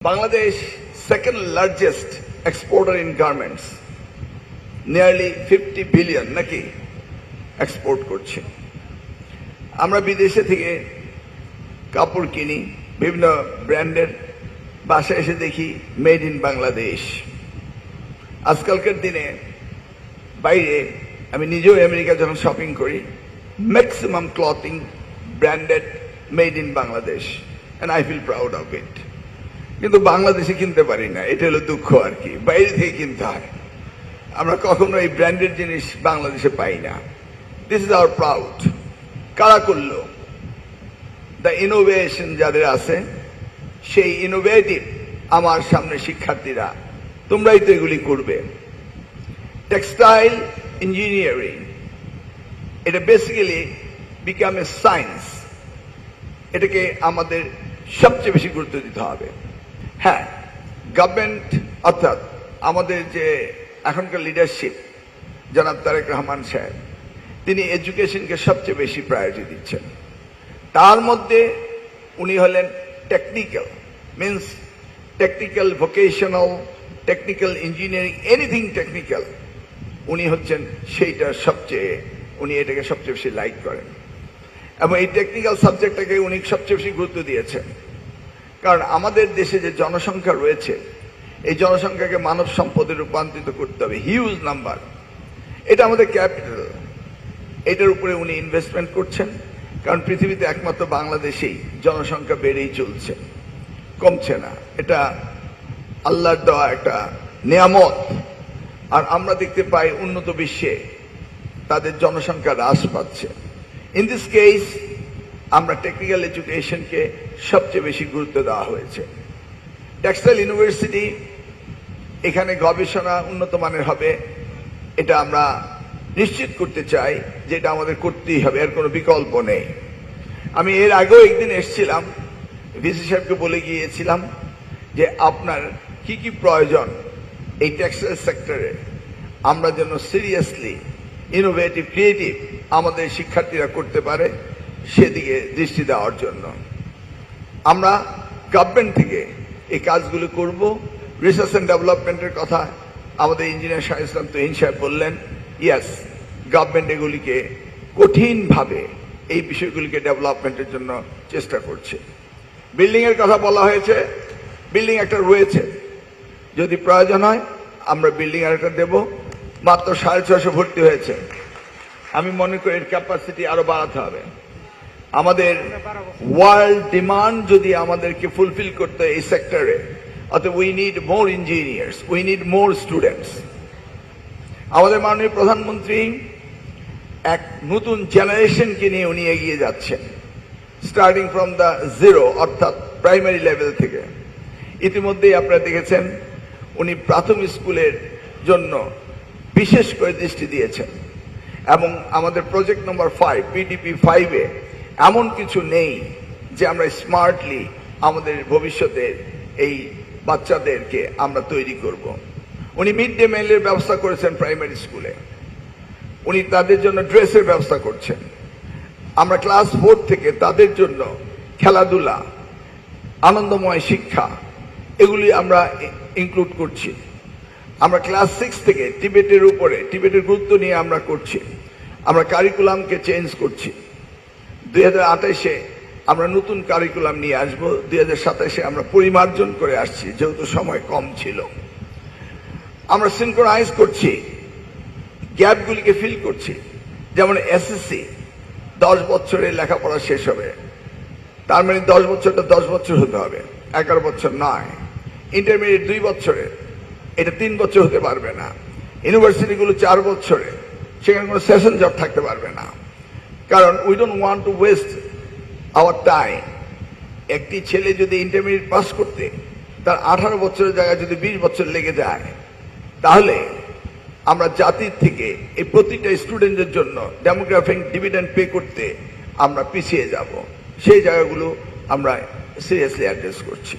Bangladesh, second largest exporter in garments, nearly 50 billion নাকি export করছে। আমরা বিদেশে থেকে কাপড় কিনি বিভিন্ন ব্র্যান্ডের, বাসায় এসে দেখি মেড ইন বাংলাদেশ। আজকালকার দিনে বাইরে আমি নিজেও আমেরিকা যখন শপিং করি, maximum clothing branded made in Bangladesh, and I feel proud of it. কিন্তু বাংলাদেশে কিনতে পারি না, এটা হলো দুঃখ আর কি, বাইরে থেকে কিনতে হয়। আমরা কখনো এই ব্র্যান্ডেড জিনিস বাংলাদেশে পাই না। This is our proud. কারা করলো? দ্য ইনোভেশন যাদের আছে, সেই ইনোভেটিভ আমার সামনে শিক্ষার্থীরা, তোমরাই তো এগুলি করবে। টেক্সটাইল ইঞ্জিনিয়ারিং, এটা বেসিক্যালি বিকাম এ সায়েন্স। এটাকে আমাদের সবচেয়ে বেশি গুরুত্ব দিতে হবে। হ্যাঁ, গভর্নমেন্ট অর্থাৎ আমাদের যে এখনকার লিডারশিপ জনাব তারেক রহমান সাহেব, তিনি এডুকেশনকে সবচেয়ে বেশি প্রায়োরিটি দিচ্ছেন। তার মধ্যে উনি হলেন technical, means technical, vocational, technical engineering, anything technical, উনি হচ্ছেন সেইটা সবচেয়ে, উনি এটাকে সবচেয়ে বেশি লাইক করেন এবং এই টেকনিক্যাল সাবজেক্টটাকে উনি সবচেয়ে বেশি গুরুত্ব দিয়েছেন। কারণ আমাদের দেশে যে জনসংখ্যা রয়েছে, এই জনসংখ্যাকে মানব সম্পদে রূপান্তরিত করতে হবে, হিউজ নাম্বার। এটা আমাদের ক্যাপিটাল, এটার উপরে উনি ইনভেস্টমেন্ট করছেন। কারণ পৃথিবীতে একমাত্র বাংলাদেশেই জনসংখ্যা বেড়েই চলছে, কমছে না। এটা আল্লাহর দেওয়া একটা নিয়ামত। আর আমরা দেখতে পাই উন্নত বিশ্বে তাদের জনসংখ্যা হ্রাস পাচ্ছে। ইন দিস কেস আমরা টেকনিক্যাল এডুকেশনকে সবচেয়ে বেশি গুরুত্ব দেওয়া হয়েছে। টেক্সটাইল ইউনিভার্সিটি, এখানে গবেষণা উন্নত মানের হবে, এটা আমরা নিশ্চিত করতে চাই যে এটা আমাদের করতেই হবে, এর কোনো বিকল্প নেই। আমি এর আগেও একদিন এসেছিলাম, ভিসি সাহেবকে বলে গিয়েছিলাম যে আপনার কি কি প্রয়োজন এই টেক্সটাইল সেক্টরে, আমরা যেন সিরিয়াসলি ইনোভেটিভ, ক্রিয়েটিভ আমাদের শিক্ষার্থীরা করতে পারে, সেদিকে দৃষ্টি দেওয়ার জন্য আমরা গভর্নমেন্ট থেকে এই কাজগুলো করব। রিসার্চ অ্যান্ড ডেভেলপমেন্টের কথা আমাদের ইঞ্জিনিয়ার শাহ ইসলাম তুহিন সাহেব বললেন। ইয়াস, গভর্নমেন্ট এগুলিকে কঠিনভাবে এই বিষয়গুলিকে ডেভেলপমেন্টের জন্য চেষ্টা করছে। বিল্ডিং এর কথা বলা হয়েছে, বিল্ডিং একটা রয়েছে, যদি প্রয়োজন হয় আমরা বিল্ডিং আর একটা দেব। মাত্র 650 ভর্তি হয়েছে, আমি মনে করি এর ক্যাপাসিটি আরো বাড়াতে হবে। আমাদের ওয়ার্ল্ড ডিমান্ড যদি আমাদেরকে ফুলফিল করতে এই সেক্টরে, অর্থাৎ we need more engineers, we need more students. আমাদের মাননীয় প্রধানমন্ত্রী এক নতুন জেনারেশনকে নিয়ে উনি এগিয়ে যাচ্ছেন, স্টার্টিং ফ্রম দ্য জিরো, অর্থাৎ প্রাইমারি লেভেল থেকে। ইতিমধ্যেই আপনারা দেখেছেন উনি প্রাথমিক স্কুলের জন্য বিশেষ করে দৃষ্টি দিয়েছেন এবং আমাদের প্রজেক্ট নম্বর 5, পিডিপি 5-এ এমন কিছু নেই যে আমরা স্মার্টলি আমাদের ভবিষ্যতের এই বাচ্চাদেরকে আমরা তৈরি করব। উনি মিড ডে মিলের ব্যবস্থা করেছেন প্রাইমারি স্কুলে, উনি তাদের জন্য ড্রেসের ব্যবস্থা করছেন। আমরা ক্লাস 4 থেকে তাদের জন্য খেলাধুলা, আনন্দময় শিক্ষা, এগুলি আমরা ইনক্লুড করছি। আমরা ক্লাস 6 থেকে টিবেটের উপরে, টিবেটের গুরুত্ব নিয়ে আমরা করছি। আমরা কারিকুলামকে চেঞ্জ করছি। 2028-এ আমরা নতুন কারিকুলাম নিয়ে আসবো, 2027-এ আমরা পরিমার্জন করে আসছি, যেহেতু সময় কম ছিল। আমরা সিনক্রোনাইজ করছি, গ্যাপগুলিকে ফিল করছি। যেমন এসএসসি 10 বছরে লেখাপড়া শেষ হবে, তার মানে 10 বছরটা 10 বছর হতে হবে, 11 বছর নয়। ইন্টারমিডিয়েট 2 বছরে, এটা 3 বছর হতে পারবে না। ইউনিভার্সিটিগুলো 4 বছরে, সেখানে কোনো সেশন জব থাকতে পারবে না। কারণ we don't want to waste our time. একটি ছেলে যদি ইন্টারমিডিয়েট পাস করতে তার 18 বছরের জায়গায় যদি 20 বছর লেগে যায়, তাহলে আমরা জাতির থেকে এই প্রতিটা স্টুডেন্টের জন্য ডেমোগ্রাফিক ডিভিডেন্ড পে করতে আমরা পিছিয়ে যাব। সেই জায়গাগুলো আমরা সিরিয়াসলি অ্যাড্রেস করছি।